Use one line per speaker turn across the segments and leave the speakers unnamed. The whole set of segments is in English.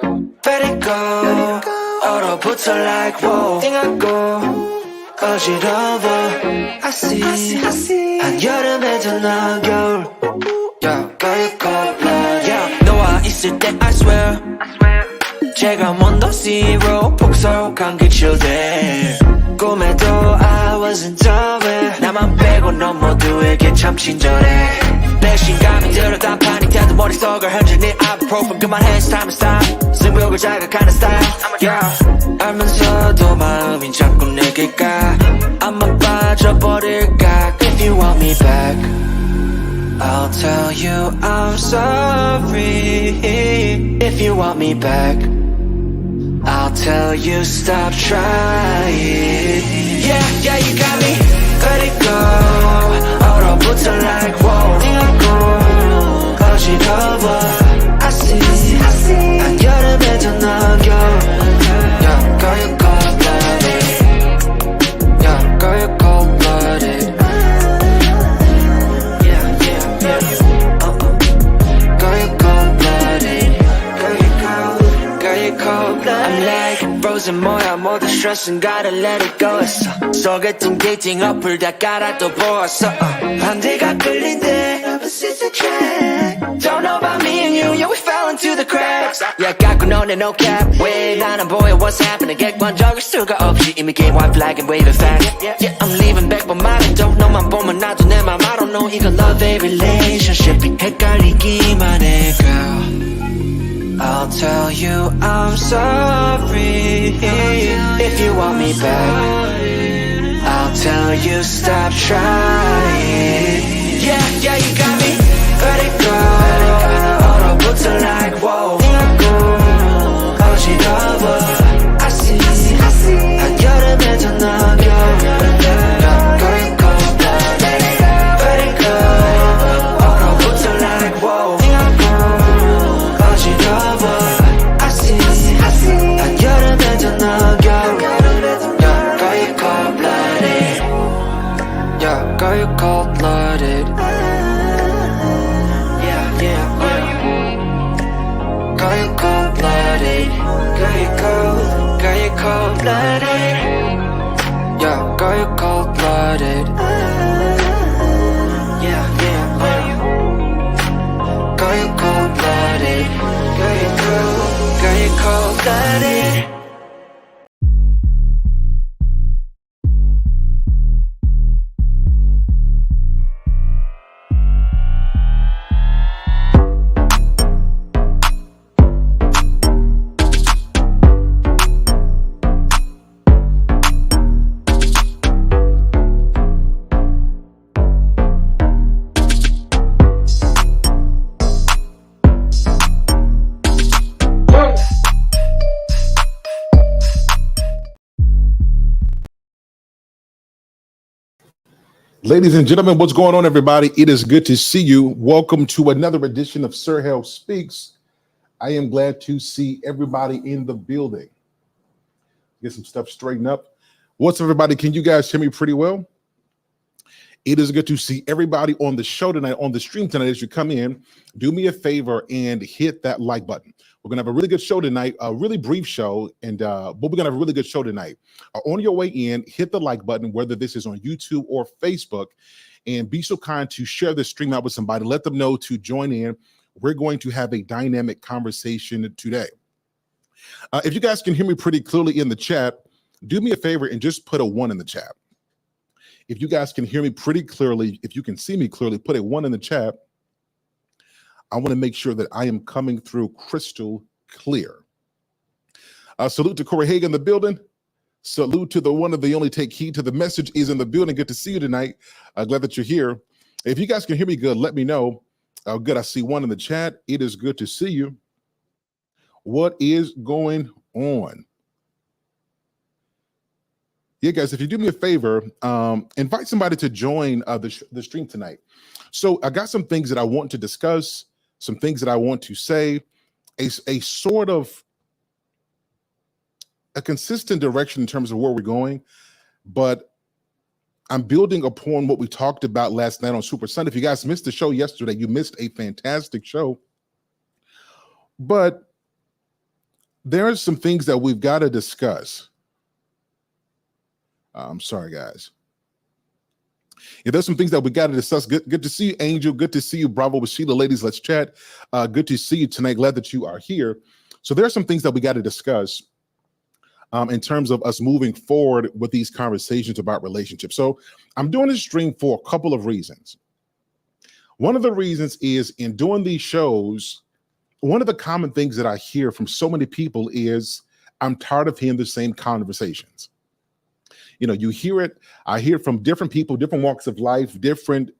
Let it go. 얼어붙어 like whoa. 띵하고 어지러워. I see. 한여름에도 넌 겨울. Yeah, girl, cold blood. Yeah, 너와 있을 때 I swear. 제가 먼저 zero 폭설한 그 children. 꿈에도 I wasn't aware. 나만 빼고 넌 모두에게 참 친절해. 내 신감이 들어 단판이 돼도 머릿속을 흔드는 ibuprofen. 그만해 it's time to stop. 승부욕을 자극하는 style. Yeah, 알면서도 마음이 자꾸 내게 가. 아마 빠져버릴까. If you want me back, I'll tell you I'm sorry. If you want me back, I'll tell you stop trying. Yeah, you got me. Let it go. 얼어붙어 like whoa. 띵하고 어지러워. I see. 한여름에도 넌 겨울. Yeah, girl, you're cold-blooded. Yeah, girl, you're cold-blooded. Yeah. Girl, you're cold-blooded. Girl, you're cold-blooded. I'm like frozen 뭐야 모두 stress은 gotta let it go 했어. 소개팅 데이팅 어플 다 깔아 또 보았어. 반대가 끌린대 Never sees a track. Don't know about me and you, yeah we fell into the cracks. Yeah 갖고 너네 no cap. 왜 나는 보여 what's happening. 객관적일 수가 없이 이미 game white flag and waving fast. Yeah I'm leaving back but 말은 don't 너만 보면 나도 내 맘 I don't know 이건 love a relationship이 헷갈리기만 해 girl. I'll tell you I'm sorry. If you want me back, I'll tell you stop trying. Yeah, you got me. Let it go. 얼어붙어 like whoa. 띵하고 어지러워. I see. 한여름에도 넌 겨울. Girl, you cold-blooded. Let it go. 얼어붙어 like whoa. 띵하고 어지러워. I see. 한여름에도 넌 겨울. Yeah, girl, you cold-blooded. Yeah, girl, you cold-blooded. Yeah. Girl, you cold-blooded. Girl, you cold-blooded. Yeah, girl, you cold-blooded. Yeah. Girl, you cold-blooded. Girl, you cold-blooded.
Ladies and gentlemen, what's going on, everybody? It is good to see you. Welcome to another edition of Sir Hell Speaks. I am glad to see everybody in the building. Get some stuff straightened up. What's up, everybody? Can you guys hear me pretty well? It is good to see everybody on the show tonight, on the stream tonight. As you come in, do me a favor and hit that like button. We're going to have a really good show tonight, a really brief show, but we're going to have a really good show tonight. On your way in, hit the like button, whether this is on YouTube or Facebook, and be so kind to share this stream out with somebody. Let them know to join in. We're going to have a dynamic conversation today. If you guys can hear me pretty clearly in the chat, do me a favor and just put a 1 in the chat. If you guys can hear me pretty clearly, if you can see me clearly, put a 1 in the chat. I want to make sure that I am coming through crystal clear. Salute to Corey Hagan in the building. Salute to the one of the only. Take heed to the message is in the building. Good to see you tonight. Glad that you're here. If you guys can hear me good, let me know. Good. I see 1 in the chat. It is good to see you. What is going on? Yeah, guys, if you do me a favor, invite somebody to join the stream tonight. So I got some things that I want to discuss, some things that I want to say, a sort of a consistent direction in terms of where we're going, but I'm building upon what we talked about last night on Super Sunday. If you guys missed the show yesterday, you missed a fantastic show. But there are some things that we've got to discuss. I'm sorry, guys. Yeah, there's some things that we got to discuss. Good to see you, Angel. Good to see you, Bravo with Sheila. Ladies, let's chat. Good to see you tonight. Glad that you are here. So there are some things that we got to discuss in terms of us moving forward with these conversations about relationships. So I'm doing this stream for a couple of reasons. One of the reasons is in doing these shows, one of the common things that I hear from so many people is I'm tired of hearing the same conversations. You know, you hear it. I hear it from different people, different walks of life, different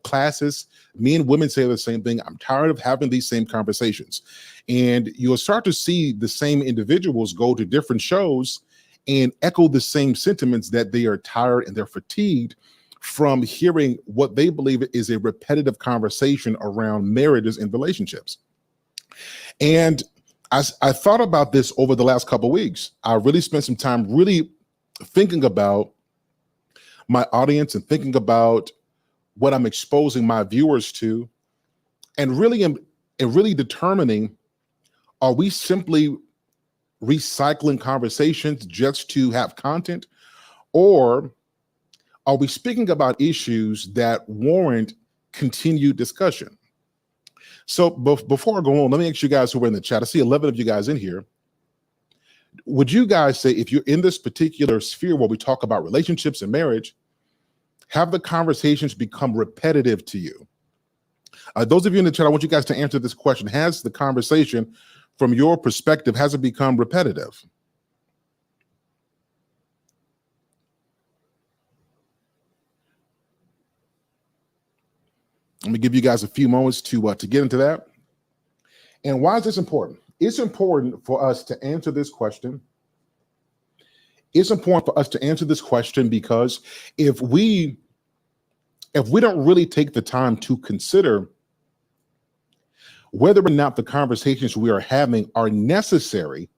classes. Men and women say the same thing. I'm tired of having these same conversations. And you'll start to see the same individuals go to different shows and echo the same sentiments that they are tired and they're fatigued from hearing what they believe is a repetitive conversation around marriages and relationships. And I thought about this over the last couple of weeks. I really spent some time really thinking about my audience and thinking about what I'm exposing my viewers to, and really determining, are we simply recycling conversations just to have content, or are we speaking about issues that warrant continued discussion? So before I go on, let me ask you guys who are in the chat. I see 11 of you guys in here. Would you guys say, if you're in this particular sphere where we talk about relationships and marriage, have the conversations become repetitive to you? Those of you in the chat, I want you guys to answer this question. Has the conversation, from your perspective, has it become repetitive? Let me give you guys a few moments to get into that. And why is this important? It's important for us to answer this question. It's important for us to answer this question because if we don't really take the time to consider whether or not the conversations we are having are necessary,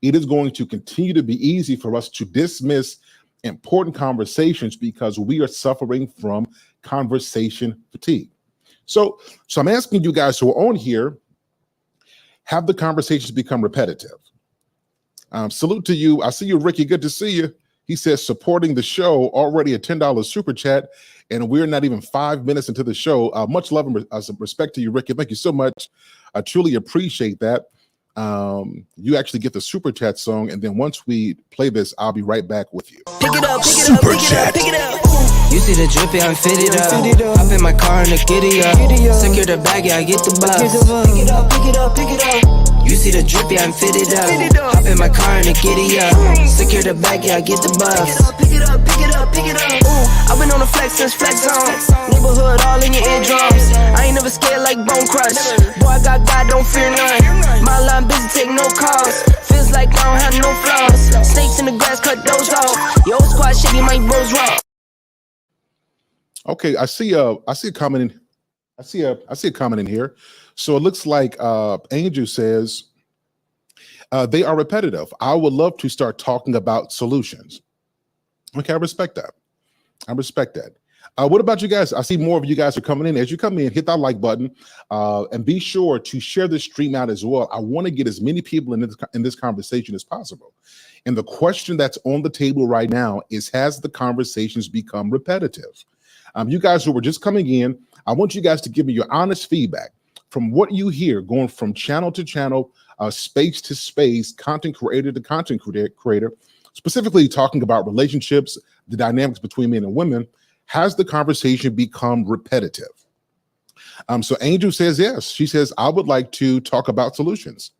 it is going to continue to be easy for us to dismiss important conversations because we are suffering from conversation fatigue. So I'm asking you guys who are on here, have the conversations become repetitive? Salute to you. I see you, Ricky. Good to see you. He says, supporting the show, already a $10 super chat, and we're not even 5 minutes into the show. Much love and respect to you, Ricky. Thank you so much. I truly appreciate that. You actually get the super chat song, and then once we play this, I'll be right back with you.
Pick it up, super chat. Pick it up. You see the drippy, I'm fitted up. Hop in my car and the giddy up. Secure the bag, yeah, I get the bus. Pick it up, pick it up, pick it up. You see the drippy, I'm fitted up. Hop in my car and the giddy up. Secure the bag, yeah, I get the bus. Pick it up, pick it up, pick it up, pick it up. I've been on the flex since flex on. Neighborhood all in your eardrums. I ain't never scared like Bone Crush. Boy, I got God, don't fear none. My line busy, take no calls. Feels like I don't have no flaws. Snakes in the grass, cut those off. Yo, squad shitty, my bros raw.
Okay, I see a comment in. I see a comment in here. So it looks like Angel says they are repetitive. I would love to start talking about solutions. Okay, I respect that. I respect that. What about you guys? I see more of you guys are coming in. As you come in, hit that like button and be sure to share this stream out as well. I want to get as many people in this conversation as possible. And the question that's on the table right now is, has the conversations become repetitive? You guys who were just coming in, I want you guys to give me your honest feedback from what you hear going from channel to channel, space to space, content creator to content creator, specifically talking about relationships, the dynamics between men and women. Has the conversation become repetitive? So Angel says yes. She says, I would like to talk about solutions.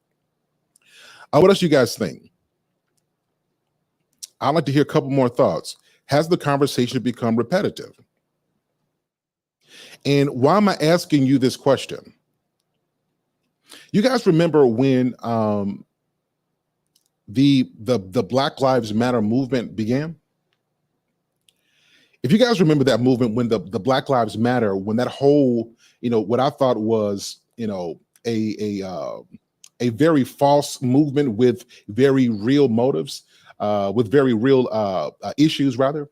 What else you guys think? I'd like to hear a couple more thoughts. Has the conversation become repetitive? And why am I asking you this question? You guys remember when the Black Lives Matter movement began? If you guys remember that movement, when the Black Lives Matter, when that whole, what I thought was, a very false movement with very real motives, with very real issues, rather.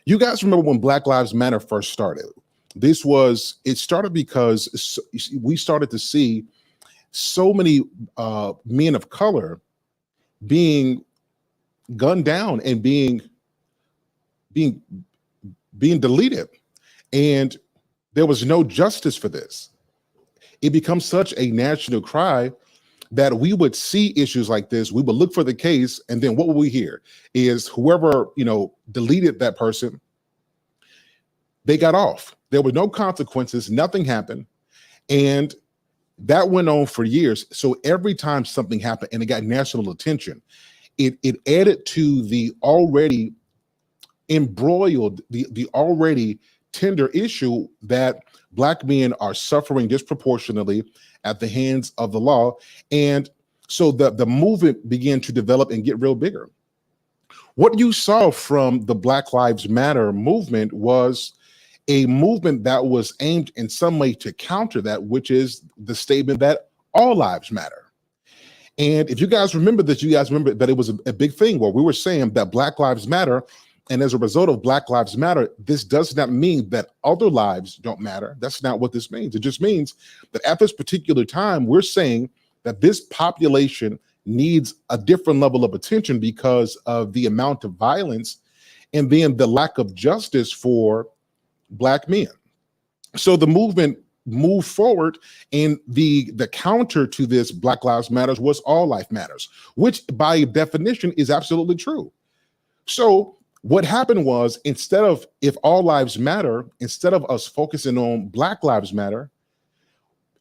You guys remember when Black Lives Matter first started? It started because we started to see so many men of color being gunned down and being deleted, and there was no justice for this. It becomes such a national cry that we would see issues like this, we would look for the case, and then what would we hear is whoever, deleted that person, they got off. There were no consequences, nothing happened. And that went on for years. So every time something happened and it got national attention, it added to the already embroiled, the already tender issue that Black men are suffering disproportionately at the hands of the law. And so the movement began to develop and get real bigger. What you saw from the Black Lives Matter movement was a movement that was aimed in some way to counter that, which is the statement that all lives matter. And if you guys remember this, you guys remember that it was a big thing where we were saying that Black Lives Matter, and as a result of Black Lives Matter, this does not mean that other lives don't matter. That's not what this means. It just means that at this particular time, we're saying that this population needs a different level of attention because of the amount of violence and then the lack of justice for Black men. So the movement moved forward, and the counter to this Black Lives Matters was all life matters, which by definition is absolutely true. So what happened was, instead of if all lives matter, instead of us focusing on Black Lives Matter,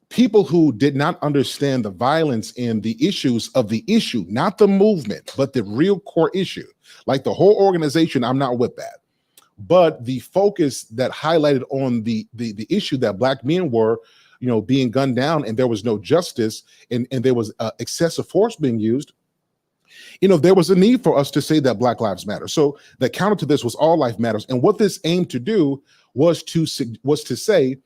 people who did not understand the violence and the issues of the issue, not the movement, but the real core issue, like the whole organization, I'm not with that. But the focus that highlighted on the issue that Black men were, being gunned down, and there was no justice, and there was excessive force being used. There was a need for us to say that Black Lives Matter. So the counter to this was all life matters. And what this aimed to do was to say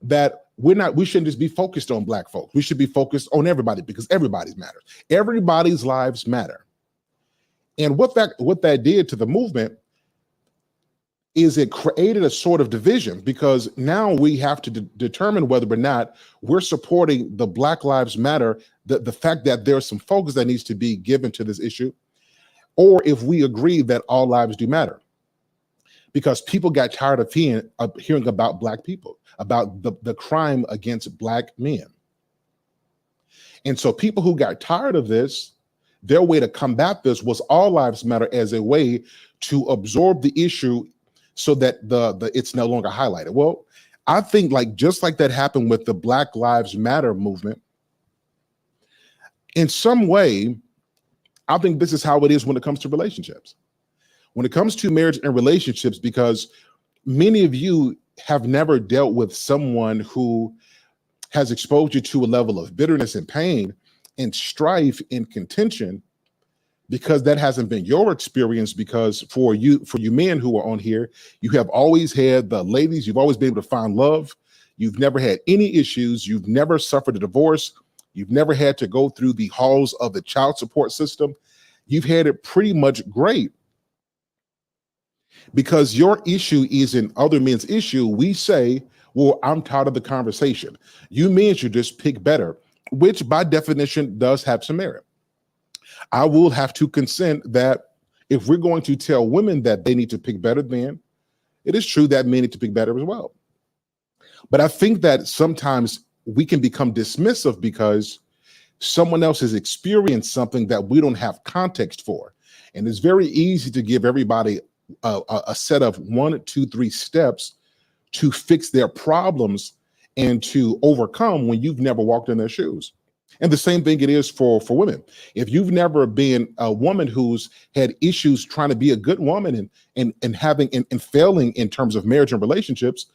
that we shouldn't just be focused on Black folks. We should be focused on everybody, because everybody matters. Everybody's lives matter. And what that did to the movement is it created a sort of division, because now we have to determine whether or not we're supporting the Black Lives Matter, the fact that there's some focus that needs to be given to this issue, or if we agree that all lives do matter. Because people got tired of hearing about Black people, about the crime against Black men. And so people who got tired of this, their way to combat this was all lives matter as a way to absorb the issue so that it's no longer highlighted. Well, I think just like that happened with the Black Lives Matter movement, in some way, I think this is how it is when it comes to relationships. When it comes to marriage and relationships, because many of you have never dealt with someone who has exposed you to a level of bitterness and pain and strife and contention, because that hasn't been your experience. Because for you men who are on here, you have always had the ladies, you've always been able to find love. You've never had any issues. You've never suffered a divorce. You've never had to go through the halls of the child support system. You've had it pretty much great. Because your issue isn't other men's issue, we say, well, I'm tired of the conversation. You men should just pick better, which by definition does have some merit. I will have to consent that if we're going to tell women that they need to pick better, then it is true that men need to pick better as well. But I think that sometimes we can become dismissive because someone else has experienced something that we don't have context for. And it's very easy to give everybody a set of 1, 2, 3 steps to fix their problems and to overcome when you've never walked in their shoes. And the same thing it is for women. If you've never been a woman who's had issues trying to be a good woman and having and failing in terms of marriage and relationships,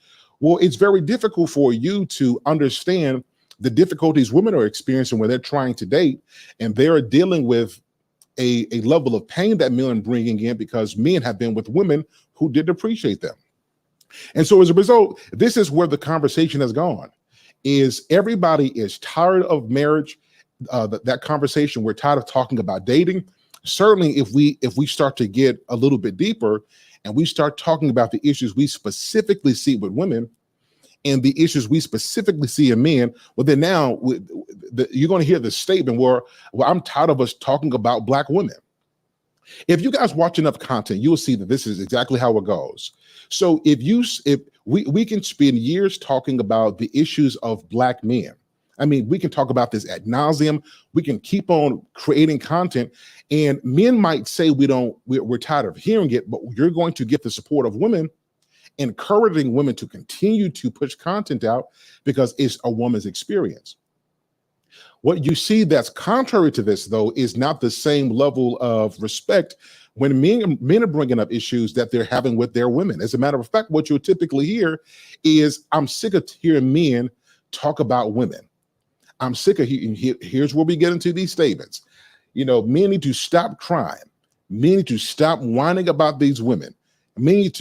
well, it's very difficult for you to understand the difficulties women are experiencing when they're trying to date, and they're dealing with a level of pain that men are bringing in because men have been with women who didn't appreciate them. And so as a result, this is where the conversation has gone. Is everybody is tired of marriage, that conversation. We're tired of talking about dating. Certainly, if we start to get a little bit deeper and we start talking about the issues we specifically see with women, and the issues we specifically see in men, well, then now you're going to hear the statement where, well, I'm tired of us talking about black women. If you guys watch enough content, you will see that this is exactly how it goes. So if we can spend years talking about the issues of black men. I mean, we can talk about this ad nauseum. We can keep on creating content, and men might say we're tired of hearing it, but you're going to get the support of women, encouraging women to continue to push content out because it's a woman's experience. What you see that's contrary to this, though, is not the same level of respect when men are bringing up issues that they're having with their women. As a matter of fact, what you'll typically hear is, I'm sick of hearing men talk about women. I'm sick of here's where we get into these statements. Men need to stop crying. Men need to stop whining about these women. Men need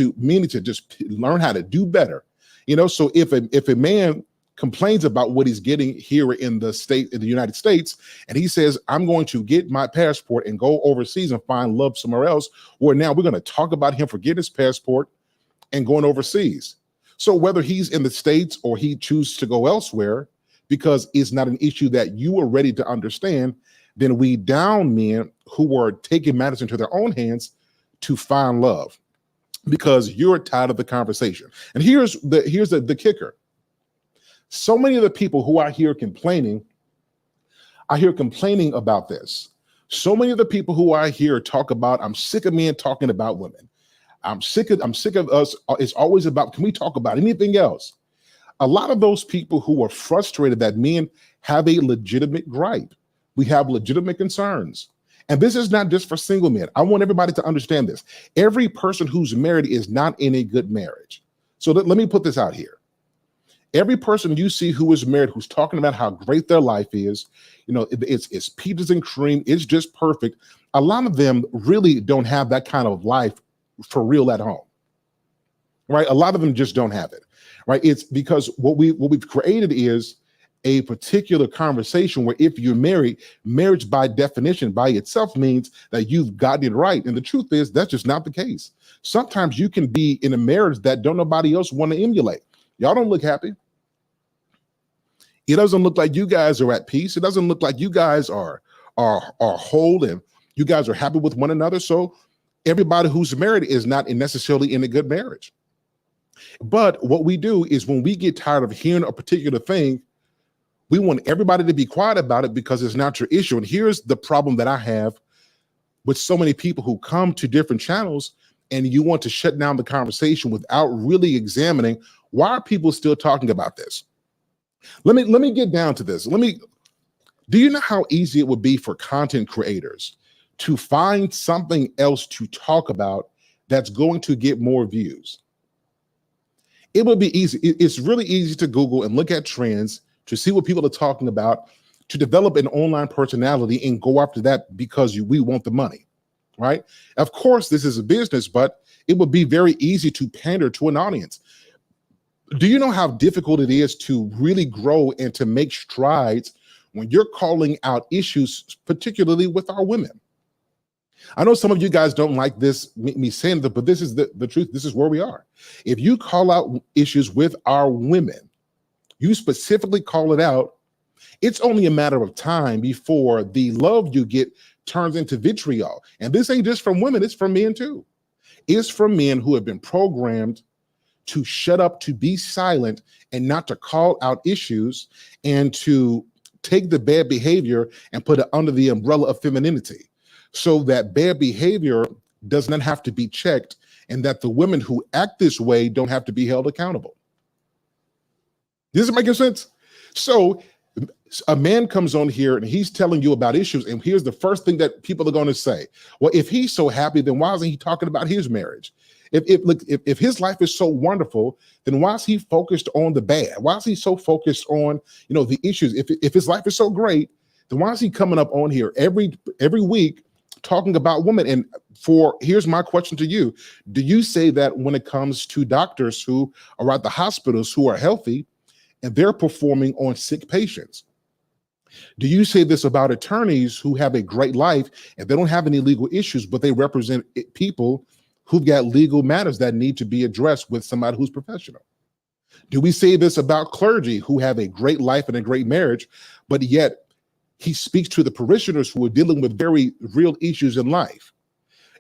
to just learn how to do better. So if a man complains about what he's getting here in the United States, and he says, I'm going to get my passport and go overseas and find love somewhere else, or now we're going to talk about him for getting his passport and going overseas. So whether he's in the States or he chooses to go elsewhere, because it's not an issue that you are ready to understand, then we down men who are taking matters into their own hands to find love because you're tired of the conversation. And here's the kicker. So many of the people who I hear complaining about this. So many of the people who I hear talk about, I'm sick of men talking about women. I'm sick of us. It's always about, can we talk about anything else? A lot of those people who are frustrated that men have a legitimate gripe. We have legitimate concerns. And this is not just for single men. I want everybody to understand this. Every person who's married is not in a good marriage. So let me put this out here. Every person you see who is married, who's talking about how great their life is, it's peaches and cream, it's just perfect. A lot of them really don't have that kind of life for real at home, right? A lot of them just don't have it, right? It's because what we've created is a particular conversation where if you're married, marriage by definition, by itself means that you've gotten it right. And the truth is that's just not the case. Sometimes you can be in a marriage that don't nobody else want to emulate. Y'all don't look happy. It doesn't look like you guys are at peace. It doesn't look like you guys are whole and you guys are happy with one another. So everybody who's married is not necessarily in a good marriage. But what we do is when we get tired of hearing a particular thing, we want everybody to be quiet about it because it's not your issue. And here's the problem that I have with so many people who come to different channels and you want to shut down the conversation without really examining why are people still talking about this? Let me get down to this. Do you know how easy it would be for content creators to find something else to talk about that's going to get more views? It would be easy. It's really easy to Google and look at trends to see what people are talking about, to develop an online personality and go after that because we want the money, right? Of course, this is a business, but it would be very easy to pander to an audience. Do you know how difficult it is to really grow and to make strides when you're calling out issues, particularly with our women? I know some of you guys don't like this, me saying that, but this is the truth. This is where we are. If you call out issues with our women, you specifically call it out, it's only a matter of time before the love you get turns into vitriol. And this ain't just from women, it's from men too. It's from men who have been programmed to shut up, to be silent, and not to call out issues, and to take the bad behavior and put it under the umbrella of femininity, so that bad behavior does not have to be checked, and that the women who act this way don't have to be held accountable. Does it make sense? So a man comes on here and he's telling you about issues, and here's the first thing that people are going to say. Well, if he's so happy, then why isn't he talking about his marriage? If his life is so wonderful, then why is he focused on the bad? Why is he so focused on, the issues? If his life is so great, then why is he coming up on here every week talking about women? And here's my question to you. Do you say that when it comes to doctors who are at the hospitals who are healthy and they're performing on sick patients? Do you say this about attorneys who have a great life and they don't have any legal issues, but they represent people who've got legal matters that need to be addressed with somebody who's professional? Do we say this about clergy who have a great life and a great marriage, but yet he speaks to the parishioners who are dealing with very real issues in life?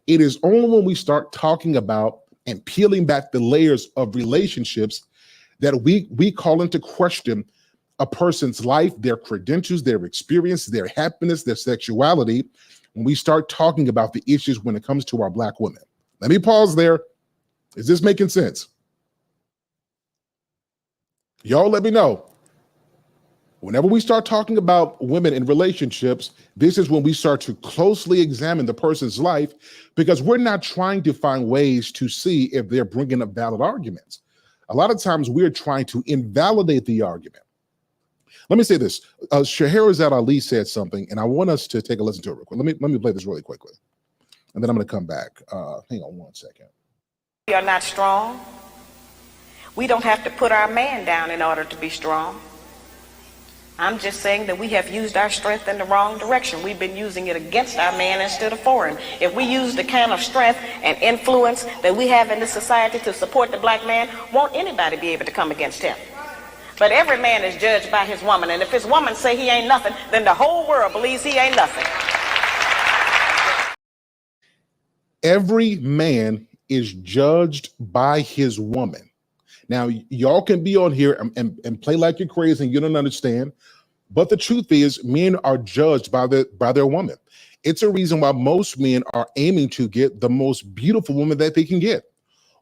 It is only when we start talking about and peeling back the layers of relationships that we call into question a person's life, their credentials, their experience, their happiness, their sexuality, when we start talking about the issues when it comes to our Black women. Let me pause there. Is this making sense? Y'all let me know. Whenever we start talking about women in relationships, this is when we start to closely examine the person's life, because we're not trying to find ways to see if they're bringing up valid arguments. A lot of times we're trying to invalidate the argument. Let me say this. Scheherazade Ali said something, and I want us to take a listen to it real quick. Let me play this really quickly, and then I'm going to come back. Hang on one second.
We are not strong. We don't have to put our man down in order to be strong. I'm just saying that we have used our strength in the wrong direction. We've been using it against our man instead of for him. If we use the kind of strength and influence that we have in this society to support the Black man, won't anybody be able to come against him? But every man is judged by his woman, and if his woman say he ain't nothing, then the whole world believes he ain't nothing.
Every man is judged by his woman. Now, y'all can be on here and play like you're crazy and you don't understand, but the truth is men are judged by their woman. It's a reason why most men are aiming to get the most beautiful woman that they can get,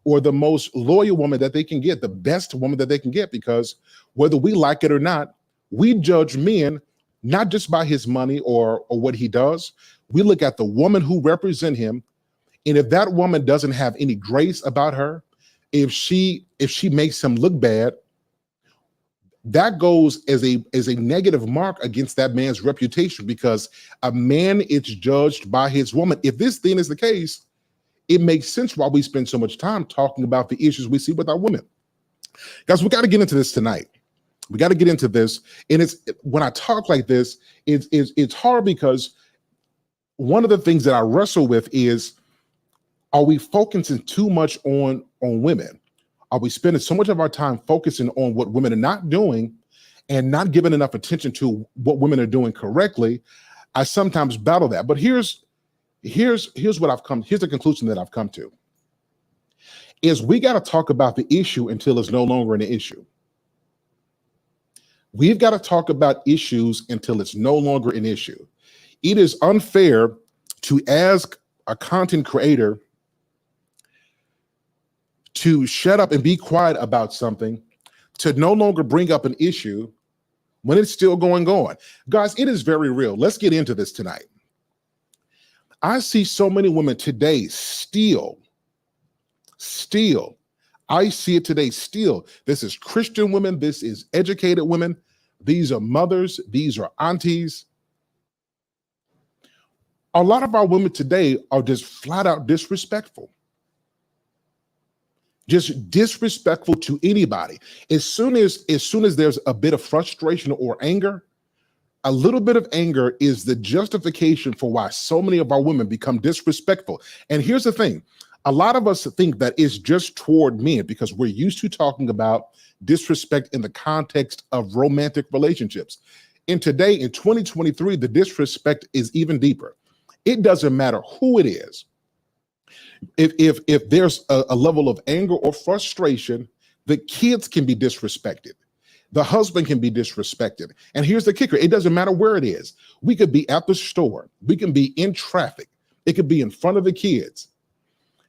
or the most loyal woman that they can get, the best woman that they can get, because whether we like it or not, we judge men not just by his money or what he does. We look at the woman who represents him, and if that woman doesn't have any grace about her, if she makes him look bad, that goes as a negative mark against that man's reputation, because a man is judged by his woman. If this thing is the case, it makes sense why we spend so much time talking about the issues we see with our women. Guys, we got to get into this tonight. We got to get into this. And it's when I talk like this, it's hard, because one of the things that I wrestle with is, are we focusing too much on women? Are we spending so much of our time focusing on what women are not doing and not giving enough attention to what women are doing correctly? I sometimes battle that. But here's the conclusion that I've come to, is we got to talk about the issue until it's no longer an issue. We've got to talk about issues until it's no longer an issue. It is unfair to ask a content creator to shut up and be quiet about something, to no longer bring up an issue when it's still going on. Guys, it is very real. Let's get into this tonight. I see so many women today steal. I see it today still. This is Christian women. This is educated women. These are mothers. These are aunties. A lot of our women today are just flat out disrespectful. Just disrespectful to anybody. As soon as there's a bit of frustration or anger, a little bit of anger is the justification for why so many of our women become disrespectful. And here's the thing. A lot of us think that it's just toward men, because we're used to talking about disrespect in the context of romantic relationships. And today, in 2023, the disrespect is even deeper. It doesn't matter who it is. If there's a level of anger or frustration, the kids can be disrespected. The husband can be disrespected. And here's the kicker. It doesn't matter where it is. We could be at the store. We can be in traffic. It could be in front of the kids.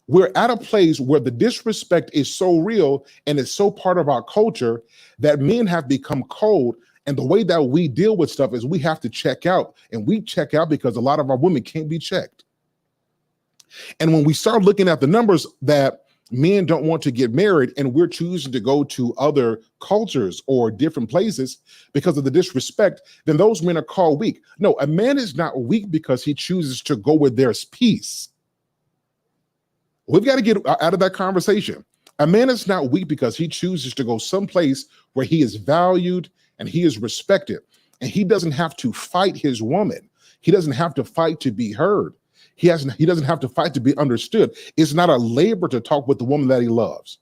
We're at a place where the disrespect is so real and it's so part of our culture that men have become cold. And the way that we deal with stuff is we have to check out. And we check out because a lot of our women can't be checked. And when we start looking at the numbers that men don't want to get married, and we're choosing to go to other cultures or different places because of the disrespect, then those men are called weak. No, a man is not weak because he chooses to go where there's peace. We've got to get out of that conversation. A man is not weak because he chooses to go someplace where he is valued and he is respected. And he doesn't have to fight his woman. He doesn't have to fight to be heard. He doesn't have to fight to be understood. It's not a labor to talk with the woman that he loves.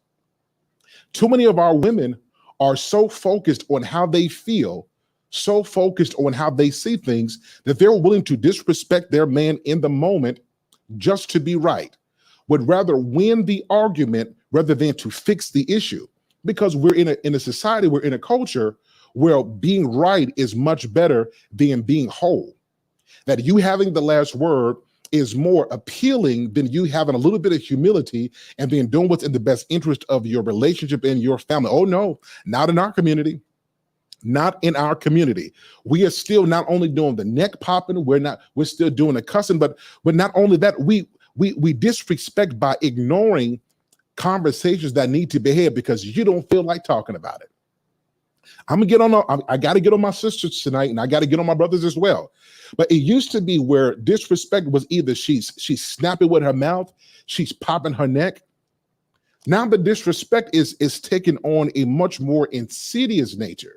Too many of our women are so focused on how they feel, so focused on how they see things, that they're willing to disrespect their man in the moment just to be right, would rather win the argument rather than to fix the issue. Because we're in a society, we're in a culture where being right is much better than being whole. That you having the last word is more appealing than you having a little bit of humility and then doing what's in the best interest of your relationship and your family. Oh no, not in our community. Not in our community. We are still not only doing the neck popping, we're still doing the cussing, but not only that, we disrespect by ignoring conversations that need to be had because you don't feel like talking about it. I got to get on my sisters tonight, and I got to get on my brothers as well. But it used to be where disrespect was either she's snapping with her mouth, she's popping her neck. Now the disrespect is taking on a much more insidious nature,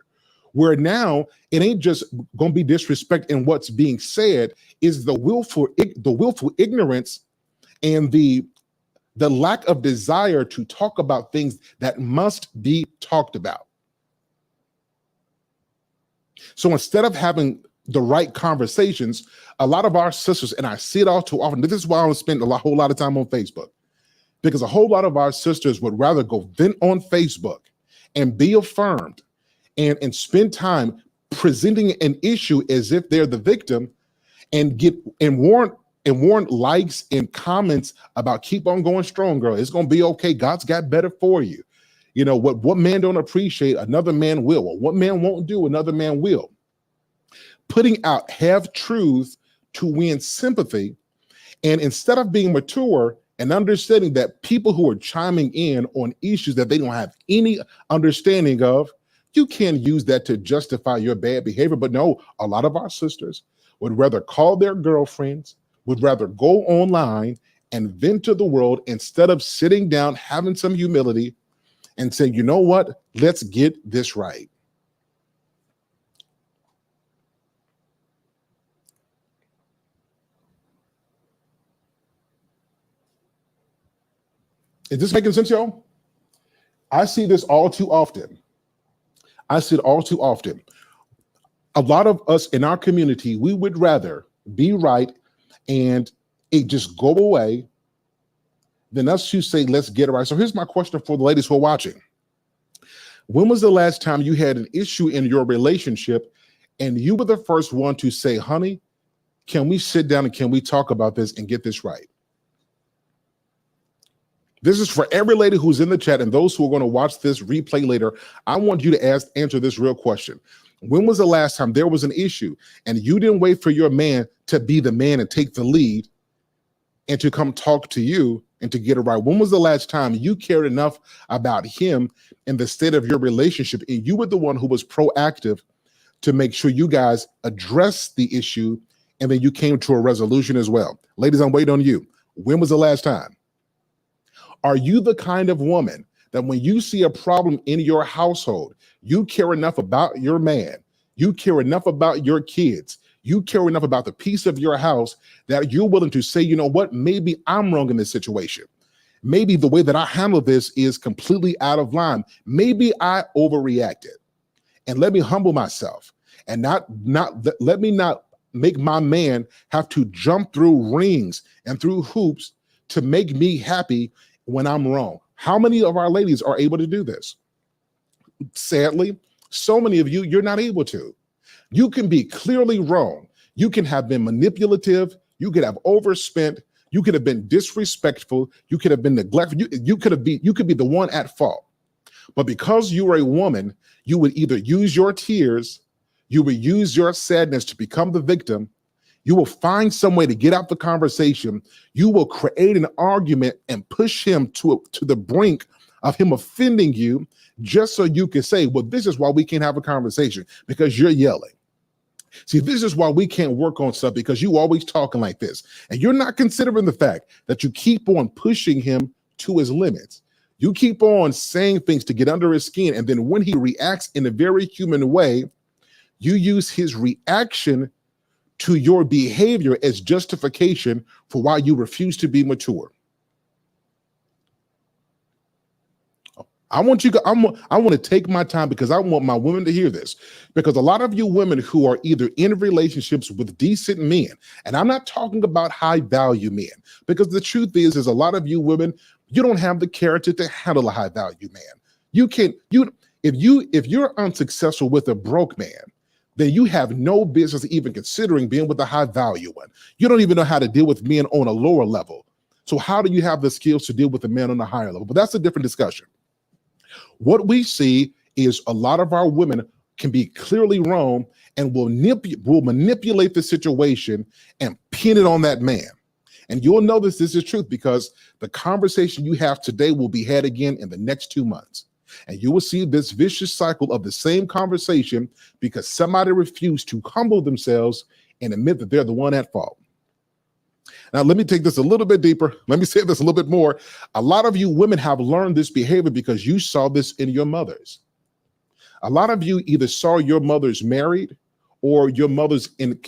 where now it ain't just going to be disrespect in what's being said, is the willful ignorance and the lack of desire to talk about things that must be talked about. So instead of having the right conversations, a lot of our sisters, and I see it all too often, this is why I don't spend a whole lot of time on Facebook, because a whole lot of our sisters would rather go vent on Facebook and be affirmed and spend time presenting an issue as if they're the victim and warrant likes and comments about keep on going strong, girl. It's going to be okay. God's got better for you. You know, what man don't appreciate, another man will. Or what man won't do, another man will. Putting out half truth to win sympathy. And instead of being mature and understanding that people who are chiming in on issues that they don't have any understanding of, you can use that to justify your bad behavior. But no, a lot of our sisters would rather call their girlfriends, would rather go online and vent to the world instead of sitting down, having some humility and saying, you know what, let's get this right. Is this making sense, y'all? I see this all too often. I see it all too often. A lot of us in our community, we would rather be right and it just go away than us to say, let's get it right. So here's my question for the ladies who are watching. When was the last time you had an issue in your relationship and you were the first one to say, honey, can we sit down and can we talk about this and get this right? This is for every lady who's in the chat and those who are going to watch this replay later. I want you to answer this real question. When was the last time there was an issue and you didn't wait for your man to be the man and take the lead and to come talk to you and to get it right? When was the last time you cared enough about him and the state of your relationship and you were the one who was proactive to make sure you guys addressed the issue and then you came to a resolution as well? Ladies, I'm waiting on you. When was the last time? Are you the kind of woman that when you see a problem in your household, you care enough about your man, you care enough about your kids, you care enough about the peace of your house that you're willing to say, you know what, maybe I'm wrong in this situation. Maybe the way that I handle this is completely out of line. Maybe I overreacted. And let me humble myself and let me not make my man have to jump through rings and through hoops to make me happy when I'm wrong. How many of our ladies are able to do this? Sadly, so many of you, you're not able to. You can be clearly wrong. You can have been manipulative. You could have overspent. You could have been disrespectful. You could have been neglectful. You could be the one at fault. But because you are a woman, you would either use your tears, you would use your sadness to become the victim. You will find some way to get out the conversation. You will create an argument and push him to the brink of him offending you just so you can say, well, this is why we can't have a conversation because you're yelling. See, this is why we can't work on stuff because you always talking like this. And you're not considering the fact that you keep on pushing him to his limits. You keep on saying things to get under his skin. And then when he reacts in a very human way, you use his reaction to your behavior as justification for why you refuse to be mature. I want you. I want to take my time because I want my women to hear this. Because a lot of you women who are either in relationships with decent men, and I'm not talking about high value men, because the truth is a lot of you women, you don't have the character to handle a high value man. You can if you're unsuccessful with a broke man, then you have no business even considering being with a high value one. You don't even know how to deal with men on a lower level. So how do you have the skills to deal with a man on a higher level? But that's a different discussion. What we see is a lot of our women can be clearly wrong and will manipulate the situation and pin it on that man. And you'll know this is truth because the conversation you have today will be had again in the next 2 months. And you will see this vicious cycle of the same conversation because somebody refused to humble themselves and admit that they're the one at fault. Now, let me take this a little bit deeper. Let me say this a little bit more. A lot of you women have learned this behavior because you saw this in your mothers. A lot of you either saw your mothers married or your mothers in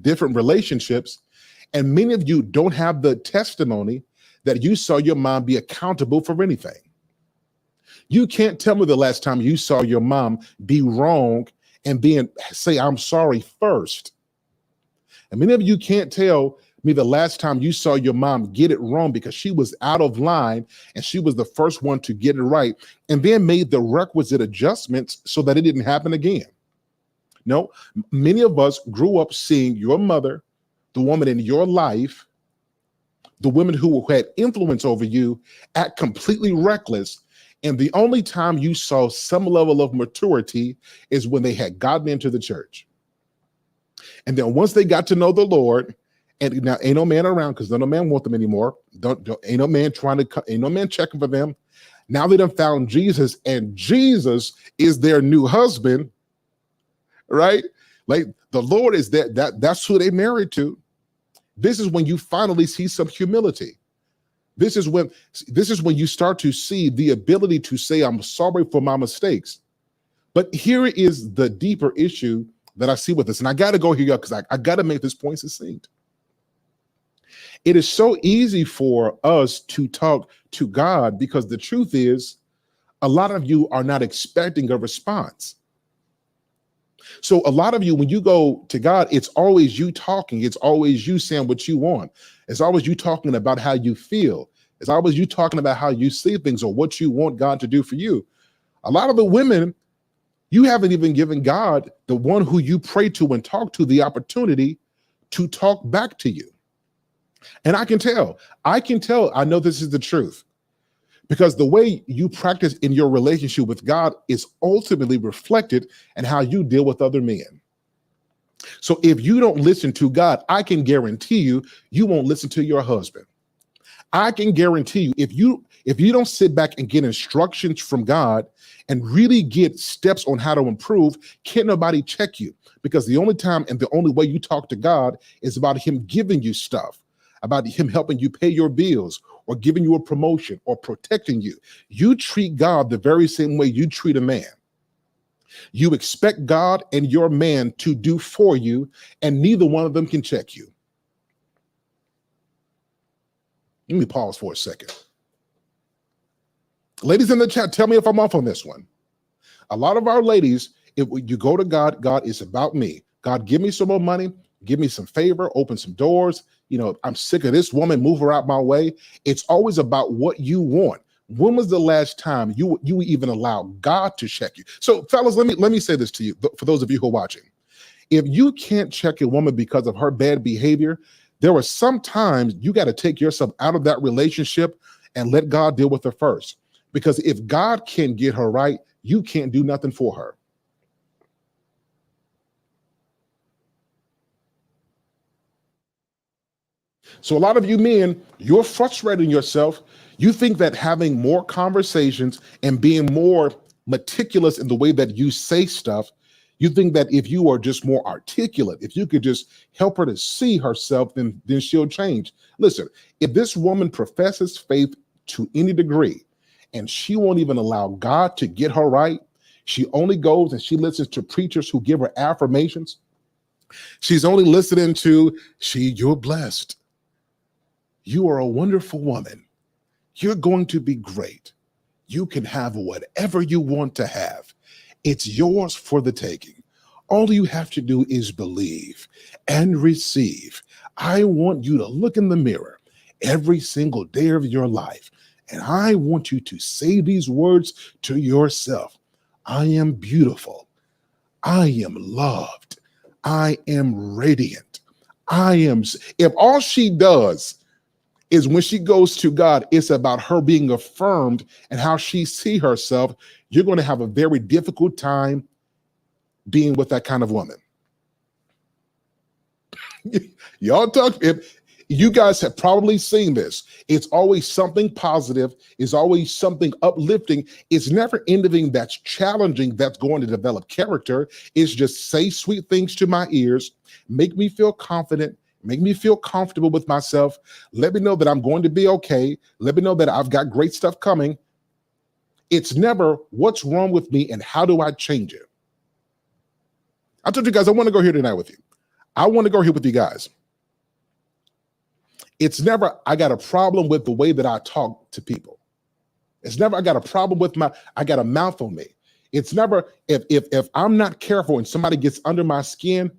different relationships. And many of you don't have the testimony that you saw your mom be accountable for anything. You can't tell me the last time you saw your mom be wrong and then say, I'm sorry first. And many of you can't tell me the last time you saw your mom get it wrong because she was out of line and she was the first one to get it right and then made the requisite adjustments so that it didn't happen again. No, many of us grew up seeing your mother, the woman in your life, the women who had influence over you, act completely reckless. And the only time you saw some level of maturity is when they had gotten into the church. And then once they got to know the Lord, and now ain't no man around because no man want them anymore. Ain't no man ain't no man checking for them. Now they done found Jesus, and Jesus is their new husband, right? Like the Lord is that's who they married to. This is when you finally see some humility. This is when you start to see the ability to say, I'm sorry for my mistakes. But here is the deeper issue that I see with this. And I got to go here because I got to make this point succinct. It is so easy for us to talk to God because the truth is a lot of you are not expecting a response. So a lot of you, when you go to God, it's always you talking. It's always you saying what you want. It's always you talking about how you feel. It's always you talking about how you see things or what you want God to do for you. A lot of the women, you haven't even given God, the one who you pray to and talk to, the opportunity to talk back to you. And I can tell, I know this is the truth because the way you practice in your relationship with God is ultimately reflected in how you deal with other men. So if you don't listen to God, I can guarantee you, you won't listen to your husband. I can guarantee you, if you don't sit back and get instructions from God and really get steps on how to improve, can't nobody check you because the only time and the only way you talk to God is about him giving you stuff, about him helping you pay your bills or giving you a promotion or protecting you. You treat God the very same way you treat a man. You expect God and your man to do for you, and neither one of them can check you. Let me pause for a second. Ladies in the chat, tell me if I'm off on this one. A lot of our ladies, if you go to God, God, it's about me. God, give me some more money, give me some favor, open some doors. You know, I'm sick of this woman, move her out my way. It's always about what you want. When was the last time you even allowed God to check you? So fellas, let me say this to you, for those of you who are watching. If you can't check a woman because of her bad behavior, there are some times you got to take yourself out of that relationship and let God deal with her first. Because if God can't get her right, you can't do nothing for her. So a lot of you men, you're frustrating yourself. You think that having more conversations and being more meticulous in the way that you say stuff, you think that if you are just more articulate, if you could just help her to see herself, then she'll change. Listen, if this woman professes faith to any degree and she won't even allow God to get her right, she only goes and she listens to preachers who give her affirmations. She's only listening to, you're blessed. You are a wonderful woman. You're going to be great. You can have whatever you want to have. It's yours for the taking. All you have to do is believe and receive. I want you to look in the mirror every single day of your life, and I want you to say these words to yourself. I am beautiful. I am loved. I am radiant. If all she does is when she goes to God, it's about her being affirmed and how she see herself, you're going to have a very difficult time being with that kind of woman. Y'all talk, if you guys have probably seen this. It's always something positive, it's always something uplifting. It's never anything that's challenging that's going to develop character. It's just say sweet things to my ears, make me feel confident, make me feel comfortable with myself. Let me know that I'm going to be okay. Let me know that I've got great stuff coming. It's never what's wrong with me and how do I change it? I told you guys I want to go here tonight with you. I want to go here with you guys. It's never I got a problem with the way that I talk to people. It's never I got a problem with I got a mouth on me. It's never if I'm not careful and somebody gets under my skin,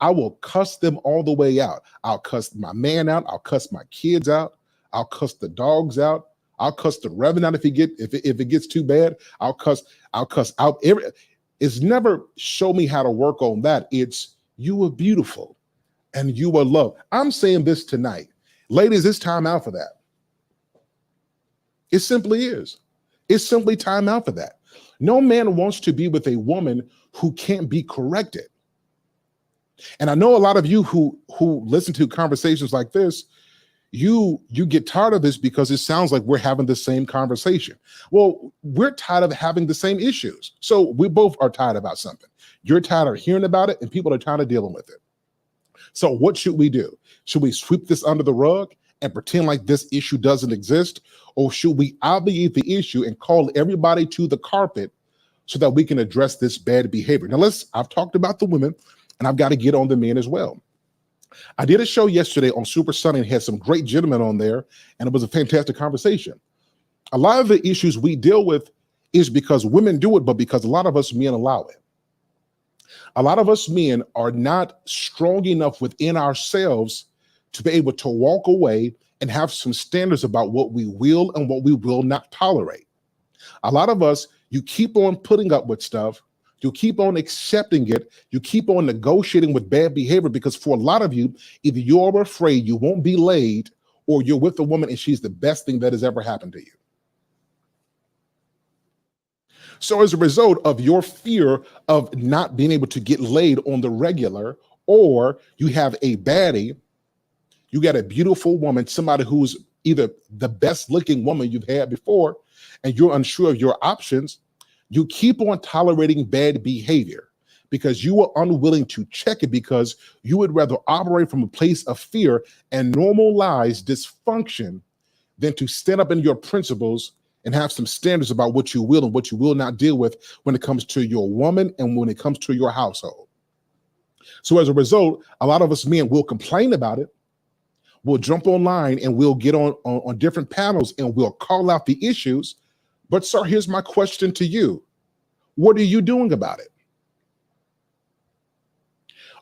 I will cuss them all the way out. I'll cuss my man out. I'll cuss my kids out. I'll cuss the dogs out. I'll cuss the reverend out if it gets too bad. I'll cuss out every. It's never show me how to work on that. It's you are beautiful and you are loved. I'm saying this tonight. Ladies, it's time out for that. It simply is. It's simply time out for that. No man wants to be with a woman who can't be corrected. And I know a lot of you who listen to conversations like this, you get tired of this because it sounds like we're having the same conversation. Well, we're tired of having the same issues. So we both are tired about something. You're tired of hearing about it and people are tired of dealing with it. So what should we do? Should we sweep this under the rug and pretend like this issue doesn't exist? Or should we obviate the issue and call everybody to the carpet so that we can address this bad behavior? Now I've talked about the women and I've got to get on the men as well. I did a show yesterday on Super Sunny and had some great gentlemen on there, and it was a fantastic conversation. A lot of the issues we deal with is because women do it, but because a lot of us men allow it. A lot of us men are not strong enough within ourselves to be able to walk away and have some standards about what we will and what we will not tolerate. A lot of us, you keep on putting up with stuff, you keep on accepting it, you keep on negotiating with bad behavior because for a lot of you, either you're afraid you won't be laid or you're with a woman and she's the best thing that has ever happened to you. So as a result of your fear of not being able to get laid on the regular, or you have a baddie, you got a beautiful woman, somebody who's either the best looking woman you've had before, and you're unsure of your options, you keep on tolerating bad behavior because you are unwilling to check it because you would rather operate from a place of fear and normalize dysfunction than to stand up in your principles and have some standards about what you will and what you will not deal with when it comes to your woman and when it comes to your household. So as a result, a lot of us men will complain about it. We'll jump online and we'll get on different panels and we'll call out the issues. But sir, here's my question to you. What are you doing about it?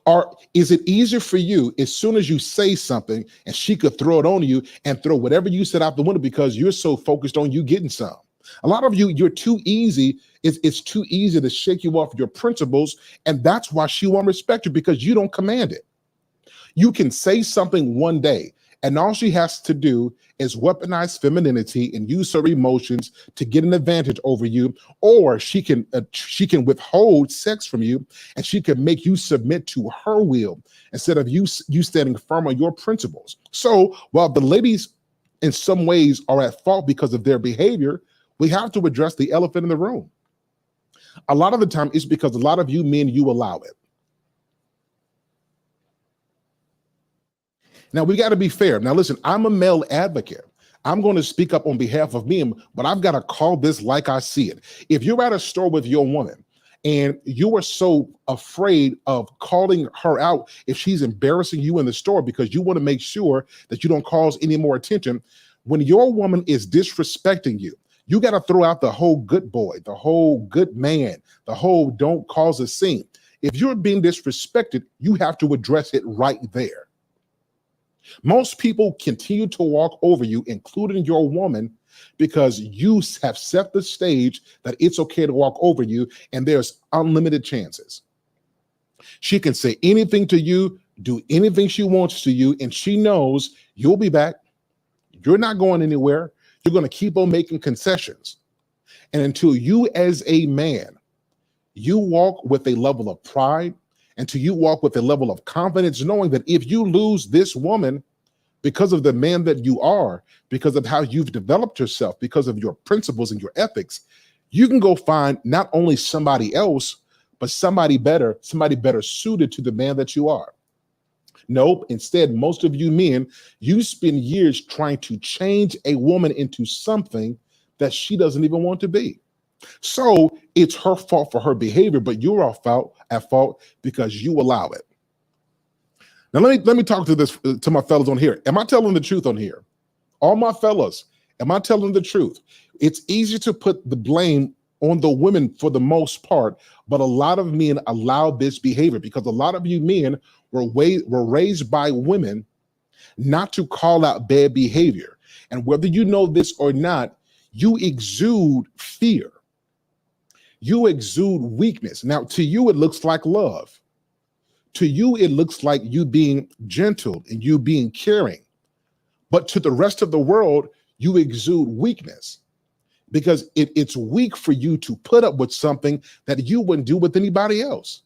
Or is it easier for you as soon as you say something and she could throw it on you and throw whatever you said out the window because you're so focused on you getting some? A lot of you, you're too easy. It's too easy to shake you off your principles. And that's why she won't respect you because you don't command it. You can say something one day and all she has to do is weaponize femininity and use her emotions to get an advantage over you, or she can withhold sex from you and she can make you submit to her will instead of you standing firm on your principles. So while the ladies in some ways are at fault because of their behavior, we have to address the elephant in the room. A lot of the time it's because a lot of you men, you allow it. Now, we got to be fair. Now, listen, I'm a male advocate. I'm going to speak up on behalf of men, but I've got to call this like I see it. If you're at a store with your woman and you are so afraid of calling her out if she's embarrassing you in the store because you want to make sure that you don't cause any more attention, when your woman is disrespecting you, You got to throw out the whole good boy, the whole good man, the whole don't cause a scene. If you're being disrespected, you have to address it right there. Most people continue to walk over you, including your woman, because you have set the stage that it's okay to walk over you, and there's unlimited chances. She can say anything to you, do anything she wants to you, and she knows you'll be back. You're not going anywhere. You're going to keep on making concessions. And until you as a man, you walk with a level of pride, until you walk with a level of confidence, knowing that if you lose this woman because of the man that you are, because of how you've developed yourself, because of your principles and your ethics, you can go find not only somebody else, but somebody better suited to the man that you are. Nope. Instead, most of you men, you spend years trying to change a woman into something that she doesn't even want to be. So it's her fault for her behavior, but you're at fault because you allow it. Now let me talk to my fellas on here. Am I telling the truth on here? All my fellas, am I telling the truth? It's easy to put the blame on the women for the most part, but a lot of men allow this behavior because a lot of you men were raised by women not to call out bad behavior. And whether you know this or not, you exude fear. You exude weakness. Now, to you, it looks like love. To you, it looks like you being gentle and you being caring. But to the rest of the world, you exude weakness because it's weak for you to put up with something that you wouldn't do with anybody else.